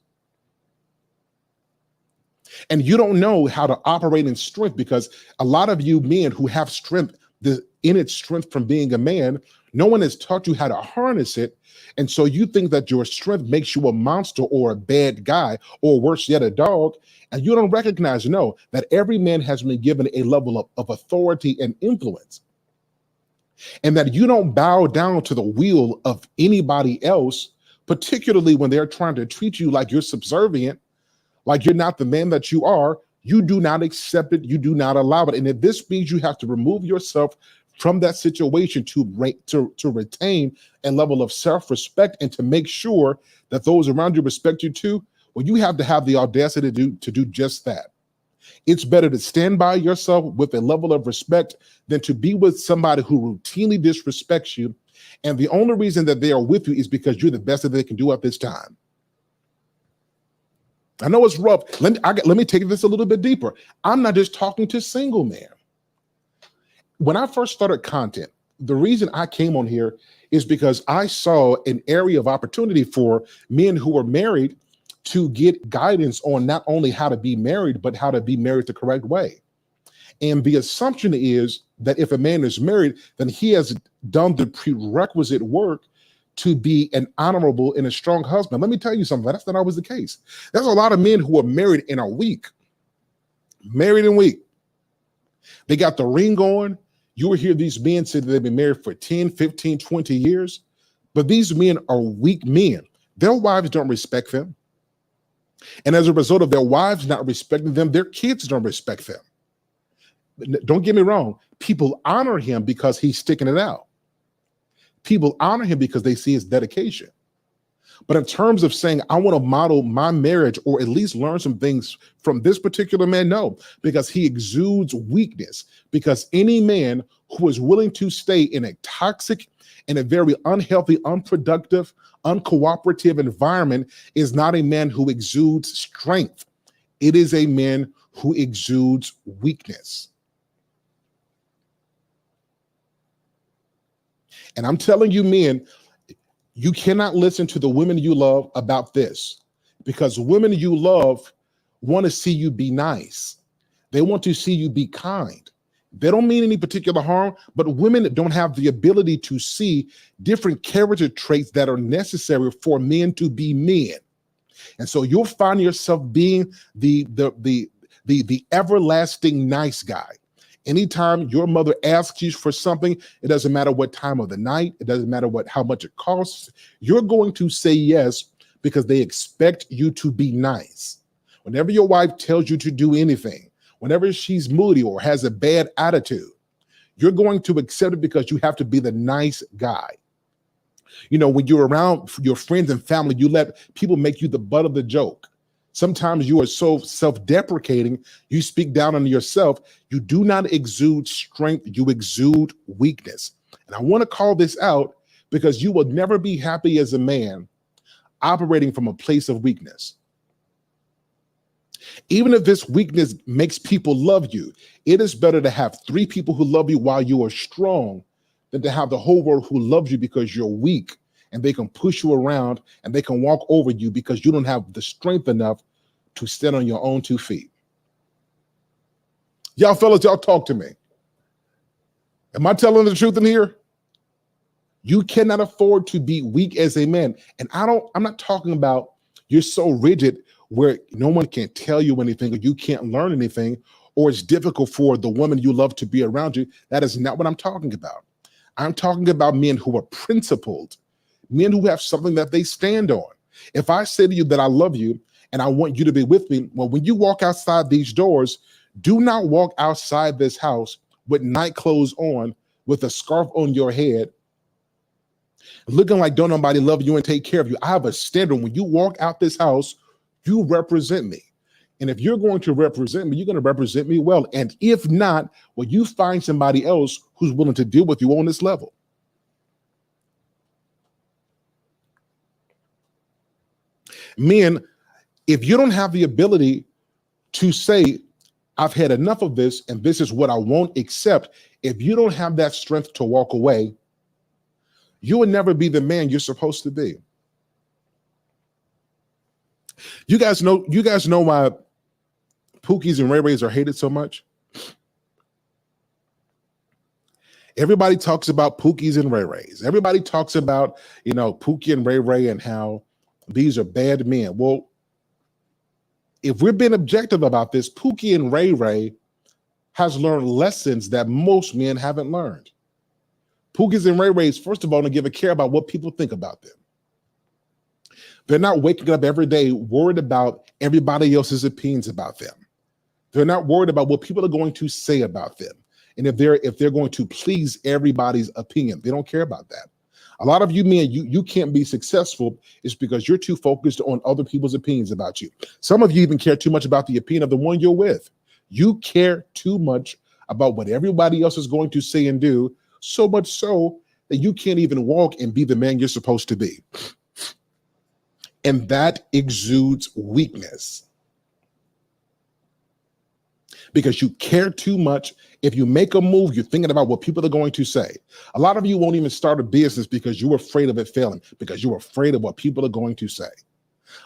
And you don't know how to operate in strength because a lot of you men who have strength, the innate strength from being a man, no one has taught you how to harness it. And so you think that your strength makes you a monster or a bad guy, or worse yet, a dog. And you don't recognize, no, that every man has been given a level of authority and influence. And that you don't bow down to the will of anybody else, particularly when they're trying to treat you like you're subservient, like you're not the man that you are. You do not accept it. You do not allow it. And if this means you have to remove yourself from that situation to retain a level of self-respect and to make sure that those around you respect you too, well, you have to have the audacity to do just that. It's better to stand by yourself with a level of respect than to be with somebody who routinely disrespects you. And the only reason that they are with you is because you're the best that they can do at this time. I know it's rough. Let me take this a little bit deeper. I'm not just talking to single men. When I first started content, the reason I came on here is because I saw an area of opportunity for men who were married to get guidance on not only how to be married, but how to be married the correct way. And the assumption is that if a man is married, then he has done the prerequisite work to be an honorable and a strong husband. Let me tell you something, that's not always the case. There's a lot of men who are married and are weak. Married and weak. They got the ring on. You will hear these men say that they've been married for 10, 15, 20 years, but these men are weak men. Their wives don't respect them. And as a result of their wives not respecting them, their kids don't respect them. Don't get me wrong. People honor him because he's sticking it out. People honor him because they see his dedication. But in terms of saying, I want to model my marriage or at least learn some things from this particular man, no, because he exudes weakness. Because any man who is willing to stay in a toxic, in a very unhealthy, unproductive, uncooperative environment is not a man who exudes strength. It is a man who exudes weakness. And I'm telling you, men, you cannot listen to the women you love about this, because women you love want to see you be nice. They want to see you be kind. They don't mean any particular harm, but women don't have the ability to see different character traits that are necessary for men to be men. And so you'll find yourself being the everlasting nice guy. Anytime your mother asks you for something, it doesn't matter what time of the night, it doesn't matter how much it costs, you're going to say yes because they expect you to be nice. Whenever your wife tells you to do anything, whenever she's moody or has a bad attitude, You're going to accept it because you have to be the nice guy. You know, when you're around your friends and family, you let people make you the butt of the joke. Sometimes you are so self-deprecating, you speak down on yourself. You do not exude strength, you exude weakness. And I want to call this out because you will never be happy as a man operating from a place of weakness. Even if this weakness makes people love you, it is better to have 3 people who love you while you are strong than to have the whole world who loves you because you're weak and they can push you around and they can walk over you because you don't have the strength enough to stand on your own 2 feet. Y'all fellas, y'all talk to me. Am I telling the truth in here? You cannot afford to be weak as a man. And I'm not talking about you're so rigid where no one can tell you anything or you can't learn anything or it's difficult for the woman you love to be around you. That is not what I'm talking about. I'm talking about men who are principled, men who have something that they stand on. If I say to you that I love you and I want you to be with me, well, when you walk outside these doors, do not walk outside this house with night clothes on, with a scarf on your head, looking like don't nobody love you and take care of you. I have a standard. When you walk out this house, you represent me. And if you're going to represent me, you're going to represent me well. And if not, well, you find somebody else who's willing to deal with you on this level. Men, if you don't have the ability to say, I've had enough of this and this is what I won't accept, if you don't have that strength to walk away, you will never be the man you're supposed to be. You guys know why Pookies and Ray Rays are hated so much? Everybody talks about Pookies and Ray Rays. Everybody talks about, Pookie and Ray Ray and how these are bad men. Well, if we're being objective about this, Pookie and Ray Ray has learned lessons that most men haven't learned. Pookies and Ray Rays, first of all, don't give a care about what people think about them. They're not waking up every day worried about everybody else's opinions about them. They're not worried about what people are going to say about them. And if they're going to please everybody's opinion, they don't care about that. A lot of you men, you can't be successful is because you're too focused on other people's opinions about you. Some of you even care too much about the opinion of the one you're with. You care too much about what everybody else is going to say and do, so much so that you can't even walk and be the man you're supposed to be. And that exudes weakness. Because you care too much. If you make a move, you're thinking about what people are going to say. A lot of you won't even start a business because you're afraid of it failing, because you're afraid of what people are going to say.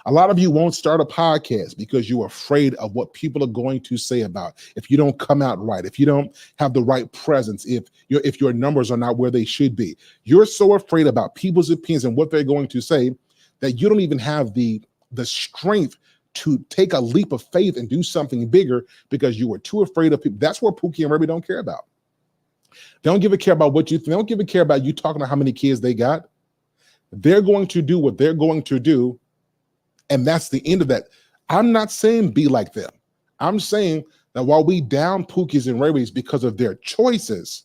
A lot of you won't start a podcast because you're afraid of what people are going to say about if you don't come out right, if you don't have the right presence, if your numbers are not where they should be. You're so afraid about people's opinions and what they're going to say that you don't even have the strength to take a leap of faith and do something bigger because you were too afraid of people. That's what Pookie and Ruby don't care about. They don't give a care about what you think. They don't give a care about you talking about how many kids they got. They're going to do what they're going to do. And that's the end of that. I'm not saying be like them. I'm saying that while we down Pookies and Ray Rays because of their choices,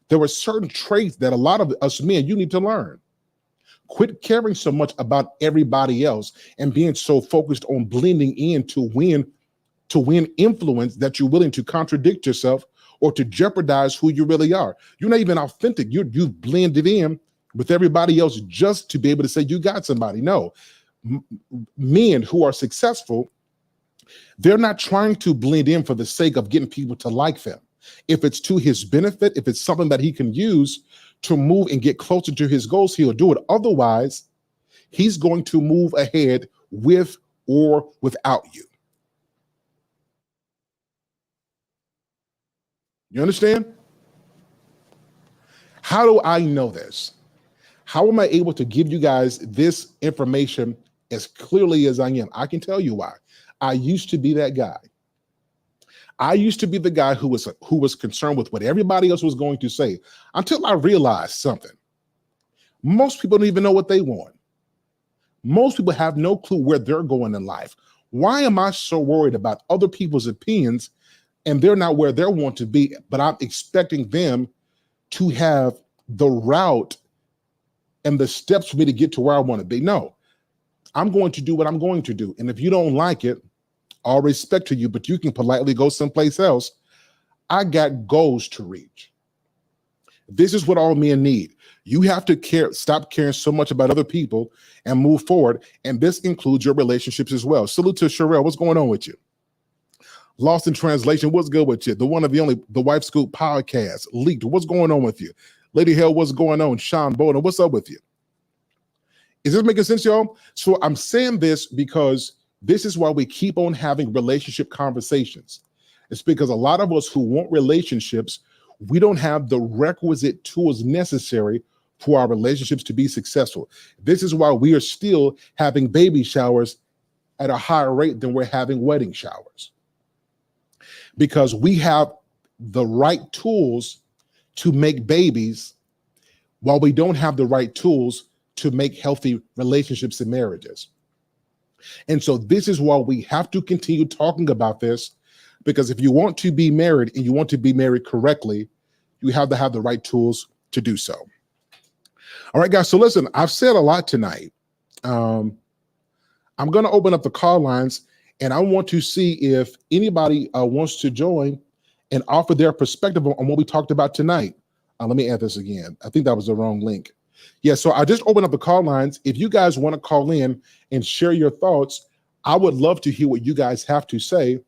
there were certain traits that a lot of us men, you need to learn. Quit caring so much about everybody else and being so focused on blending in to win influence that you're willing to contradict yourself or to jeopardize who you really are. You're not even authentic. You've blended in with everybody else just to be able to say you got somebody. No, men who are successful, they're not trying to blend in for the sake of getting people to like them. If it's to his benefit, if it's something that he can use to move and get closer to his goals, he'll do it. Otherwise, he's going to move ahead with or without you. You understand? How do I know this? How am I able to give you guys this information as clearly as I am? I can tell you why. I used to be that guy. I used to be the guy who was concerned with what everybody else was going to say until I realized something. Most people don't even know what they want. Most people have no clue where they're going in life. Why am I so worried about other people's opinions and they're not where they want to be, but I'm expecting them to have the route and the steps for me to get to where I want to be. No, I'm going to do what I'm going to do. And if you don't like it, all respect to you, but you can politely go someplace else. I got goals to reach. This is what all men need. You have to stop caring so much about other people and move forward. And this includes your relationships as well. Salute to Sherelle. What's going on with you? Lost in Translation. What's good with you? The one of the only, the Wife Scoop podcast leaked. What's going on with you? Lady Hell, what's going on? Sean Bowden, what's up with you? Is this making sense, y'all? So I'm saying this because this is why we keep on having relationship conversations. It's because a lot of us who want relationships, we don't have the requisite tools necessary for our relationships to be successful. This is why we are still having baby showers at a higher rate than we're having wedding showers. Because we have the right tools to make babies while we don't have the right tools to make healthy relationships and marriages. And so this is why we have to continue talking about this, because if you want to be married and you want to be married correctly, you have to have the right tools to do so. All right, guys. So listen, I've said a lot tonight. I'm going to open up the call lines, and I want to see if anybody wants to join and offer their perspective on what we talked about tonight. Let me add this again. I think that was the wrong link. Yeah, so I just opened up the call lines. If you guys want to call in and share your thoughts, I would love to hear what you guys have to say.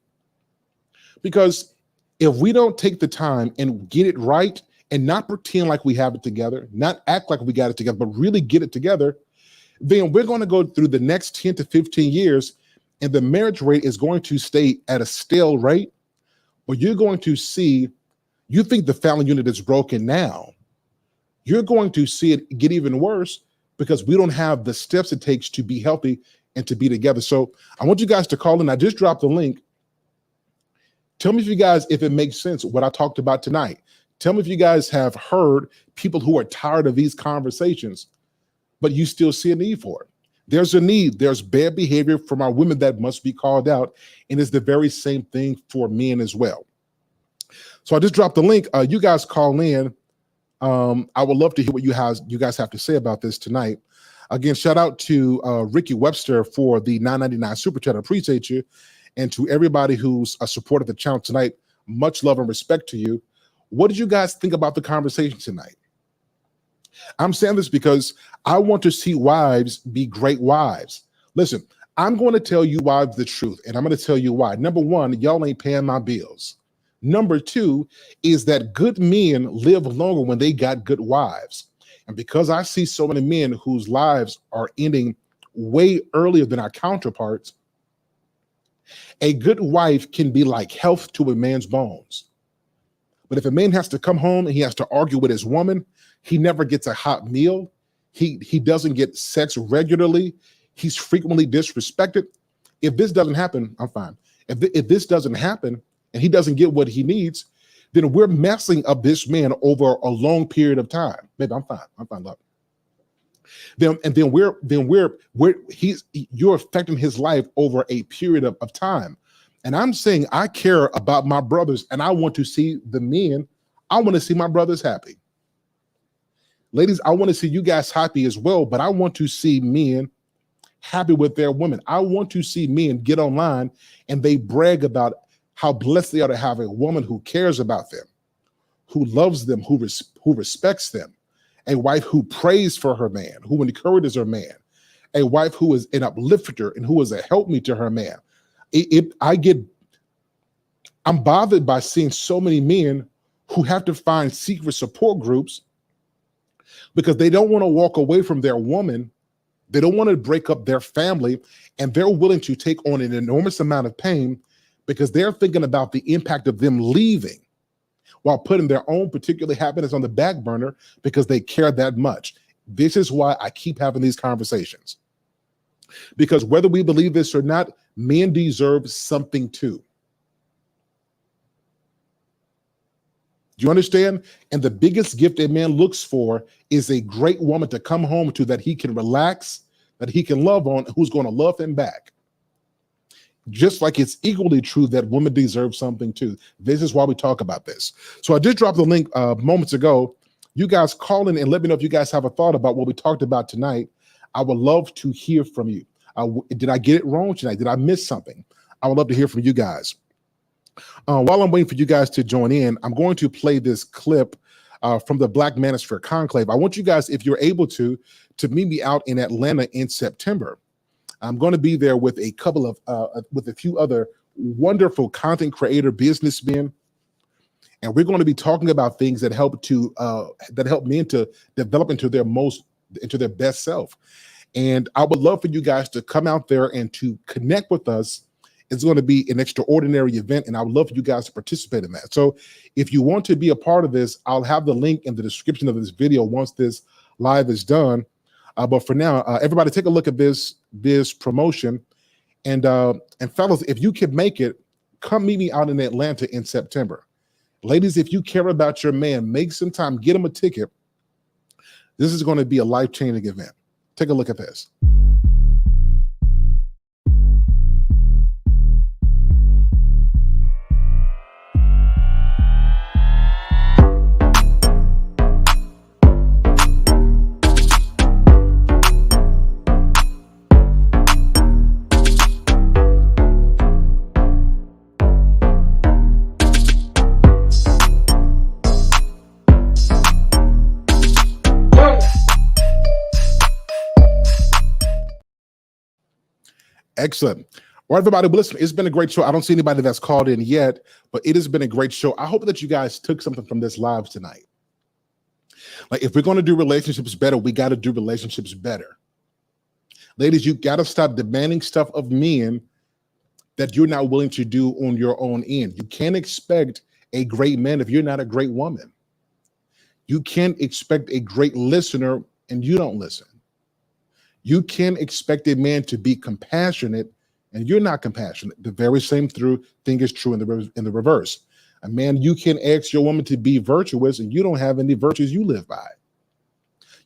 Because if we don't take the time and get it right and not pretend like we have it together, not act like we got it together, but really get it together, then we're going to go through the next 10 to 15 years and the marriage rate is going to stay at a stale rate. But you're going to see, you think the family unit is broken now. You're going to see it get even worse because we don't have the steps it takes to be healthy and to be together. So I want you guys to call in. I just dropped the link. Tell me if you guys, if it makes sense what I talked about tonight. Tell me if you guys have heard people who are tired of these conversations, but you still see a need for it. There's a need. There's bad behavior from our women that must be called out. And it's the very same thing for men as well. So I just dropped the link. You guys call in. I would love to hear what you guys have to say about this tonight. Again, shout out to Ricky Webster for the $9.99 super chat. I appreciate you. And to everybody who's supported the channel tonight, much love and respect to you. What did you guys think about the conversation tonight? I'm saying this because I want to see wives be great wives. Listen, I'm going to tell you wives the truth, and I'm going to tell you why. Number one, y'all ain't paying my bills. Number two is that good men live longer when they got good wives. And because I see so many men whose lives are ending way earlier than our counterparts, a good wife can be like health to a man's bones. But if a man has to come home and he has to argue with his woman, he never gets a hot meal. He doesn't get sex regularly. He's frequently disrespected. If this doesn't happen, I'm fine. If this doesn't happen and he doesn't get what he needs, then we're messing up this man over a long period of time. Maybe I'm fine. I'm fine, love. Then you're affecting his life over a period of time. And I'm saying I care about my brothers and I want to see the men. I want to see my brothers happy. Ladies, I want to see you guys happy as well, but I want to see men happy with their women. I want to see men get online and they brag about how blessed they are to have a woman who cares about them, who loves them, who respects them, a wife who prays for her man, who encourages her man, a wife who is an uplifter and who is a helpmeet to her man. I'm bothered by seeing so many men who have to find secret support groups because they don't want to walk away from their woman. They don't want to break up their family, and they're willing to take on an enormous amount of pain because they're thinking about the impact of them leaving while putting their own particular happiness on the back burner because they care that much. This is why I keep having these conversations. Because whether we believe this or not, men deserve something too. Do you understand? And the biggest gift a man looks for is a great woman to come home to that he can relax, that he can love on, who's going to love him back. Just like it's equally true that women deserve something too. This is why we talk about this. So I did drop the link moments ago. You guys call in and let me know if you guys have a thought about what we talked about tonight. I would love to hear from you. Did I get it wrong tonight? Did I miss something? I would love to hear from you guys. While I'm waiting for you guys to join in, I'm going to play this clip from the Black Manosphere Conclave. I want you guys, if you're able to meet me out in Atlanta in September. I'm going to be there with a couple of, with a few other wonderful content creator businessmen. And we're going to be talking about things that help men to develop into their best self. And I would love for you guys to come out there and to connect with us. It's going to be an extraordinary event, and I would love for you guys to participate in that. So if you want to be a part of this, I'll have the link in the description of this video once this live is done. But for now, everybody take a look at this promotion. And fellas, if you can make it, come meet me out in Atlanta in September. Ladies, if you care about your man, make some time, get him a ticket. This is going to be a life-changing event. Take a look at this. Excellent. Well, everybody, listen, it's been a great show. I don't see anybody that's called in yet, but it has been a great show. I hope that you guys took something from this live tonight. Like, if we're going to do relationships better, we got to do relationships better. Ladies, you got to stop demanding stuff of men that you're not willing to do on your own end. You can't expect a great man if you're not a great woman. You can't expect a great listener and you don't listen. You can't expect a man to be compassionate and you're not compassionate. The very same thing is true in the reverse. A man, you can ask your woman to be virtuous and you don't have any virtues you live by.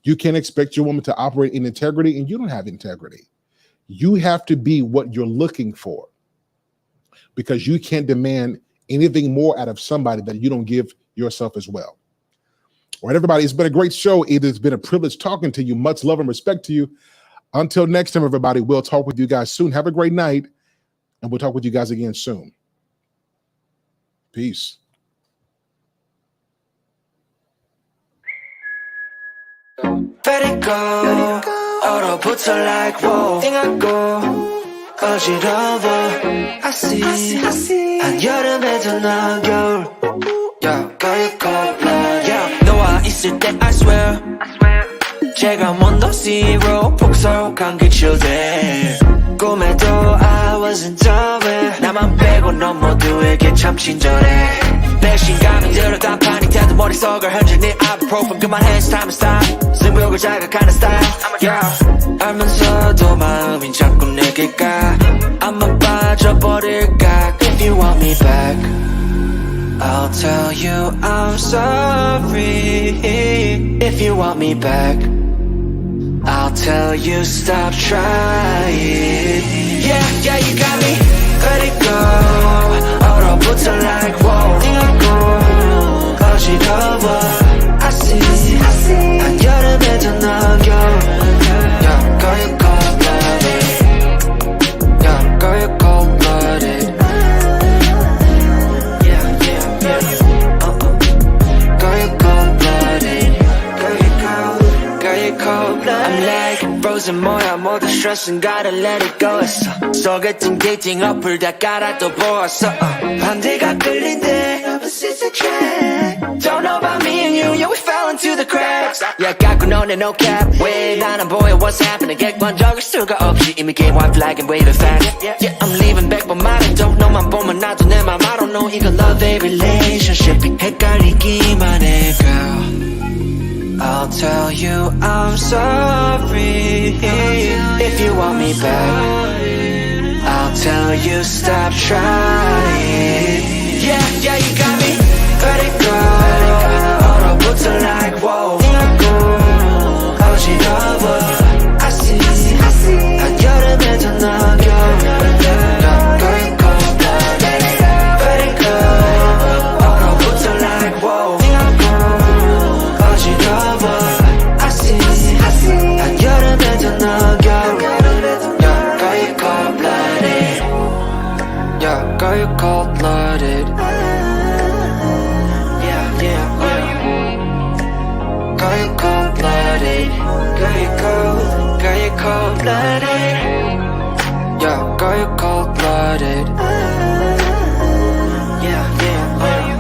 You can't expect your woman to operate in integrity and you don't have integrity. You have to be what you're looking for, because you can't demand anything more out of somebody that you don't give yourself as well. All right, everybody, it's been a great show. It has been a privilege talking to you. Much love and respect to you. Until next time, everybody, we'll talk with you guys soon. Have a great night, and we'll talk with you guys again soon. Peace.
Let it go. 얼어붙어 like whoa. 띵하고 어지러워. I see. 한여름에도 넌 겨울. Yeah, 거의 cold-blooded. Yeah, 너와 있을 때 I swear. 체감온도 zero. 폭설한 기출들. 꿈에도 I wasn't done. 나만 빼고 넌 모두에게 참 친절해. 배신감이 들어 단판이 태도 머릿속을 흔드니 ibuprofen 그만해 it's time to stop. 승부욕을 자극하는 style. Yeah. 알면서도 마음이 자꾸 내게 가. I'm 빠져버릴까. If you want me back, I'll tell you I'm sorry. If you want me back, I'll tell you stop trying. Yeah, you got me. Let it go. 얼어붙어 like whoa. 띵하고 어지러워. I see. 한여름에도 넌 겨울. Yeah, girl, you're cold-blooded. Yeah, girl, you're cold-blooded. Yeah. Girl, you're cold-blooded. Girl, you're cold-blooded. I'm like frozen 뭐야 모두 stress은 gotta let it go 했어. 소개팅 데이팅 어플 다 깔아 또 보았어. 반대가 끌린대 opposites attract. Don't know about me and you, yeah we fell into the cracks. Yeah 깎고 너네 no cap. 왜 나는 보여 what's happening. 객관적일 수가 없이 이미 game white flag and waving fast. Yeah I'm leaving back but 말해도 너만 보면 나도 내 맘 I don't know 이거 love a relationship 헷갈리기만 해 girl. I'll tell you I'm sorry. If you want me back, I'll tell you stop trying. Yeah, you got me. Let it go. 얼어붙어 like whoa. 띵하고 어지러워. I see. 한여름에도 넌 겨울. Girl, you're cold-blooded. Let it go. 얼어붙어 like whoa. 띵하고 어지러워. cold-blooded. Yeah, yeah, yeah. Girl, you cold-blooded. Girl, you cold-blooded. Yeah, girl, you cold-blooded. Yeah, yeah, yeah.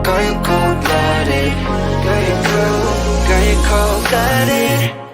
Girl, you cold-blooded. Girl, you cold-blooded.